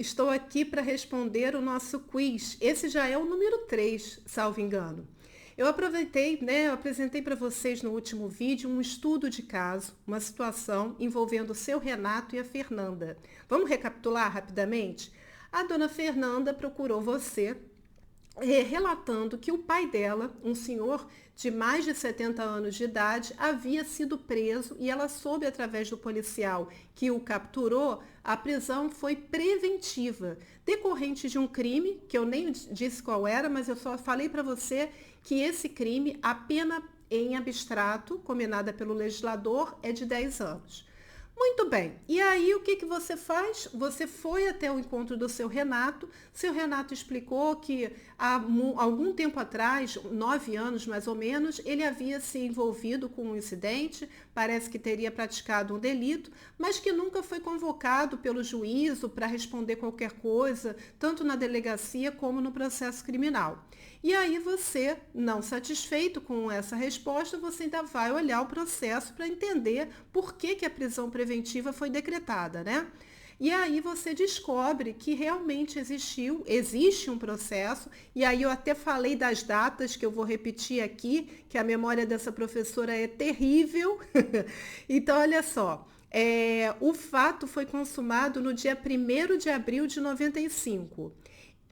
estou aqui para responder o nosso quiz. Esse já é o número 3, salvo engano. Eu aproveitei, eu apresentei para vocês no último vídeo um estudo de caso, uma situação envolvendo o seu Renato e a Fernanda. Vamos recapitular rapidamente? A dona Fernanda procurou você relatando que o pai dela, um senhor de mais de 70 anos de idade, havia sido preso e ela soube através do policial que o capturou, a prisão foi preventiva, decorrente de um crime, que eu nem disse qual era, mas eu só falei para você que esse crime, a pena em abstrato, combinada pelo legislador, é de 10 anos. Muito bem, e aí o que você faz? Você foi até o encontro do seu Renato explicou que há algum tempo atrás, 9 anos mais ou menos, ele havia se envolvido com um incidente, parece que teria praticado um delito, mas que nunca foi convocado pelo juízo para responder qualquer coisa, tanto na delegacia como no processo criminal. E aí você, não satisfeito com essa resposta, você ainda vai olhar o processo para entender por que a prisão preventiva foi decretada, né? E aí você descobre que realmente existe um processo, e aí eu até falei das datas, que eu vou repetir aqui, que a memória dessa professora é terrível. Então, olha só, o fato foi consumado no dia 1º de abril de 95.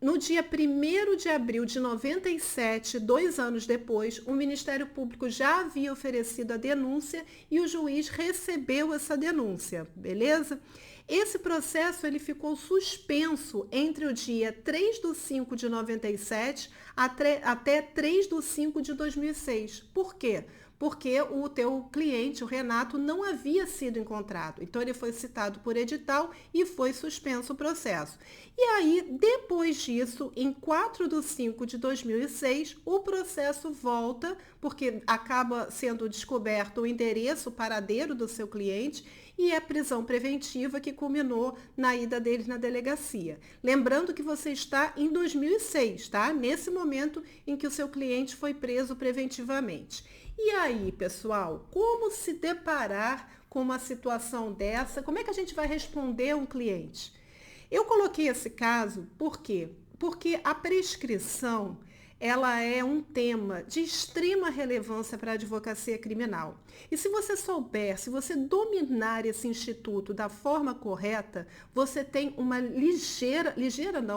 No dia 1º de abril de 97, 2 anos depois, o Ministério Público já havia oferecido a denúncia e o juiz recebeu essa denúncia, beleza? Esse processo ele ficou suspenso entre o dia 3/5 de 97 até 3/5 de 2006. Por quê? Porque o teu cliente, o Renato, não havia sido encontrado. Então, ele foi citado por edital e foi suspenso o processo. E aí, depois disso, em 4/5 de 2006, o processo volta, porque acaba sendo descoberto o endereço, o paradeiro do seu cliente, e é prisão preventiva que culminou na ida dele na delegacia. Lembrando que você está em 2006, tá? Nesse momento em que o seu cliente foi preso preventivamente. E aí, pessoal, como se deparar com uma situação dessa? Como é que a gente vai responder a um cliente? Eu coloquei esse caso por quê? Porque a prescrição ela é um tema de extrema relevância para a advocacia criminal. E se você souber, se você dominar esse instituto da forma correta, você tem uma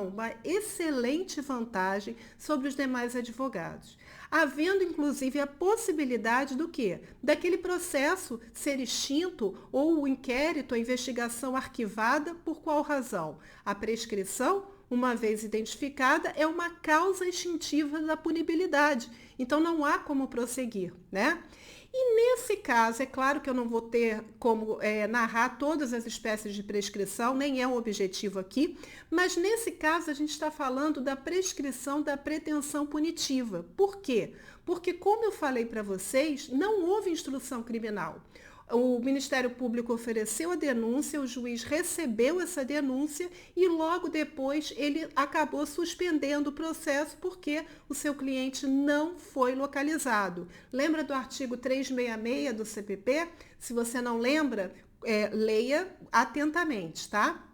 uma excelente vantagem sobre os demais advogados. Havendo, inclusive, a possibilidade do quê? Daquele processo ser extinto ou o inquérito, a investigação arquivada, por qual razão? A prescrição, uma vez identificada, é uma causa extintiva da punibilidade. Então, não há como prosseguir, né? E nesse caso, é claro que eu não vou ter como narrar todas as espécies de prescrição, nem é o objetivo aqui, mas nesse caso a gente está falando da prescrição da pretensão punitiva. Por quê? Porque, como eu falei para vocês, não houve instrução criminal. O Ministério Público ofereceu a denúncia, o juiz recebeu essa denúncia e logo depois ele acabou suspendendo o processo porque o seu cliente não foi localizado. Lembra do artigo 366 do CPP? Se você não lembra, leia atentamente, tá?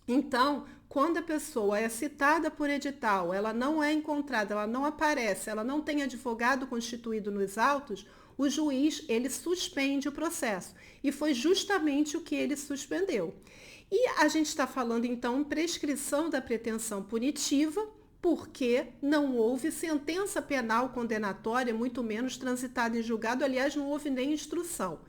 Então, quando a pessoa é citada por edital, ela não é encontrada, ela não aparece, ela não tem advogado constituído nos autos, o juiz, ele suspende o processo. E foi justamente o que ele suspendeu. E a gente está falando, então, em prescrição da pretensão punitiva, porque não houve sentença penal condenatória, muito menos transitada em julgado, aliás, não houve nem instrução.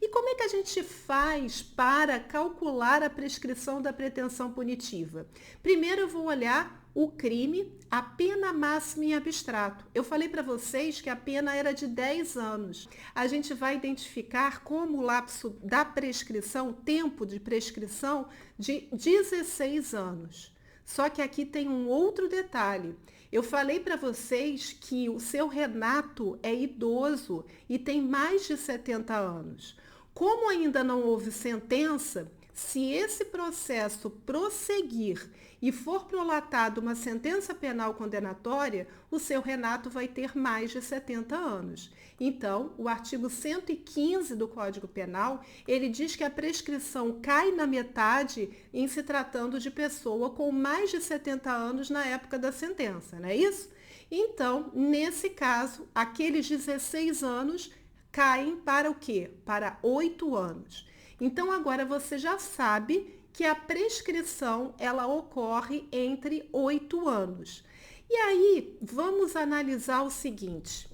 E como é que a gente faz para calcular a prescrição da pretensão punitiva? Primeiro eu vou olhar o crime, a pena máxima em abstrato. Eu falei para vocês que a pena era de 10 anos. A gente vai identificar como o lapso da prescrição, tempo de prescrição, de 16 anos. Só que aqui tem um outro detalhe. Eu falei para vocês que o seu Renato é idoso e tem mais de 70 anos. Como ainda não houve sentença, Se esse processo prosseguir e for prolatada uma sentença penal condenatória, o seu Renato vai ter mais de 70 anos. Então, o artigo 115 do Código Penal, ele diz que a prescrição cai na metade em se tratando de pessoa com mais de 70 anos na época da sentença, não é isso? Então, nesse caso, aqueles 16 anos caem para o quê? Para 8 anos. Então, agora você já sabe que a prescrição ela ocorre entre 8 anos. E aí, vamos analisar o seguinte.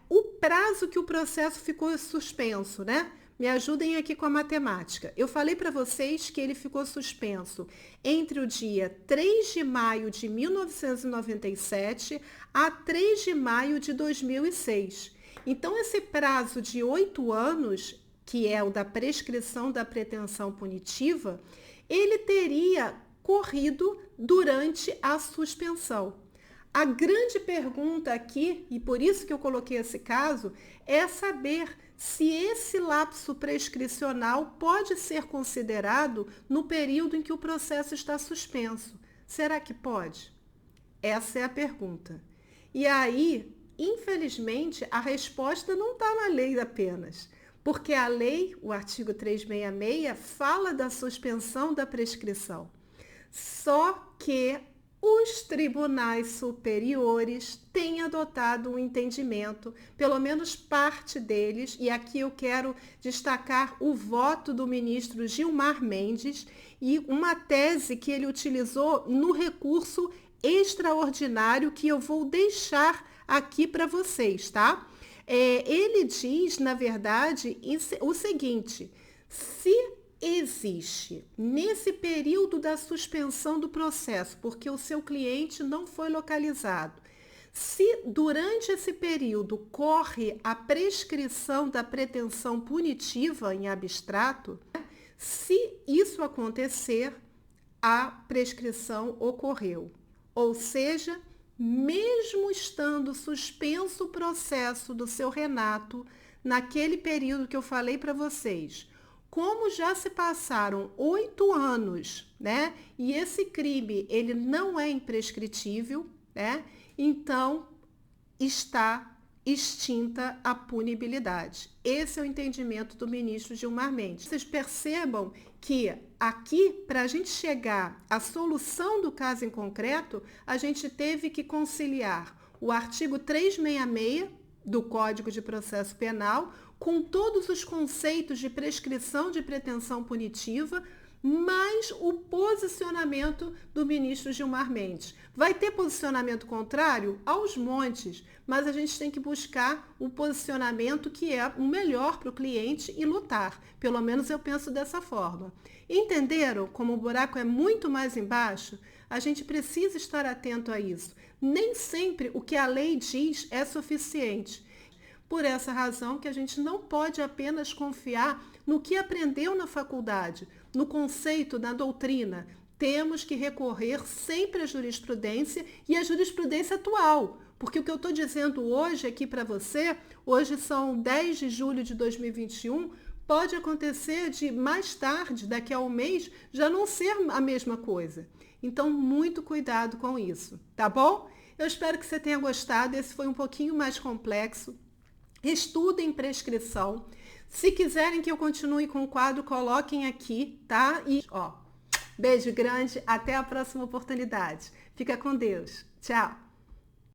O prazo que o processo ficou suspenso, né? Me ajudem aqui com a matemática. Eu falei para vocês que ele ficou suspenso entre o dia 3 de maio de 1997 a 3 de maio de 2006. Então, esse prazo de 8 anos, que é o da prescrição da pretensão punitiva, ele teria corrido durante a suspensão. A grande pergunta aqui, e por isso que eu coloquei esse caso, é saber se esse lapso prescricional pode ser considerado no período em que o processo está suspenso. Será que pode? Essa é a pergunta. E aí, infelizmente, a resposta não está na lei apenas, porque a lei, o artigo 366, fala da suspensão da prescrição. Só que os tribunais superiores têm adotado um entendimento, pelo menos parte deles, e aqui eu quero destacar o voto do ministro Gilmar Mendes e uma tese que ele utilizou no recurso extraordinário que eu vou deixar aqui para vocês, tá? Ele diz, na verdade, o seguinte: se existe nesse período da suspensão do processo, porque o seu cliente não foi localizado, se durante esse período corre a prescrição da pretensão punitiva em abstrato, se isso acontecer, a prescrição ocorreu. Ou seja, mesmo estando suspenso o processo do seu Renato, naquele período que eu falei para vocês, como já se passaram 8 anos, né? E esse crime, ele não é imprescritível, né? Então, está extinta a punibilidade. Esse é o entendimento do ministro Gilmar Mendes. Vocês percebam que aqui, para a gente chegar à solução do caso em concreto, a gente teve que conciliar o artigo 366 do Código de Processo Penal com todos os conceitos de prescrição de pretensão punitiva, mais o posicionamento do ministro Gilmar Mendes. Vai ter posicionamento contrário? Aos montes, mas a gente tem que buscar o posicionamento que é o melhor para o cliente e lutar. Pelo menos eu penso dessa forma. Entenderam como o buraco é muito mais embaixo? A gente precisa estar atento a isso. Nem sempre o que a lei diz é suficiente. Por essa razão que a gente não pode apenas confiar no que aprendeu na faculdade, no conceito, na doutrina. Temos que recorrer sempre à jurisprudência e à jurisprudência atual. Porque o que eu estou dizendo hoje aqui para você, hoje são 10 de julho de 2021, pode acontecer de mais tarde, daqui a um mês, já não ser a mesma coisa. Então, muito cuidado com isso, tá bom? Eu espero que você tenha gostado. Esse foi um pouquinho mais complexo. Estudem prescrição. Se quiserem que eu continue com o quadro, coloquem aqui, tá? E, beijo grande, até a próxima oportunidade. Fica com Deus. Tchau.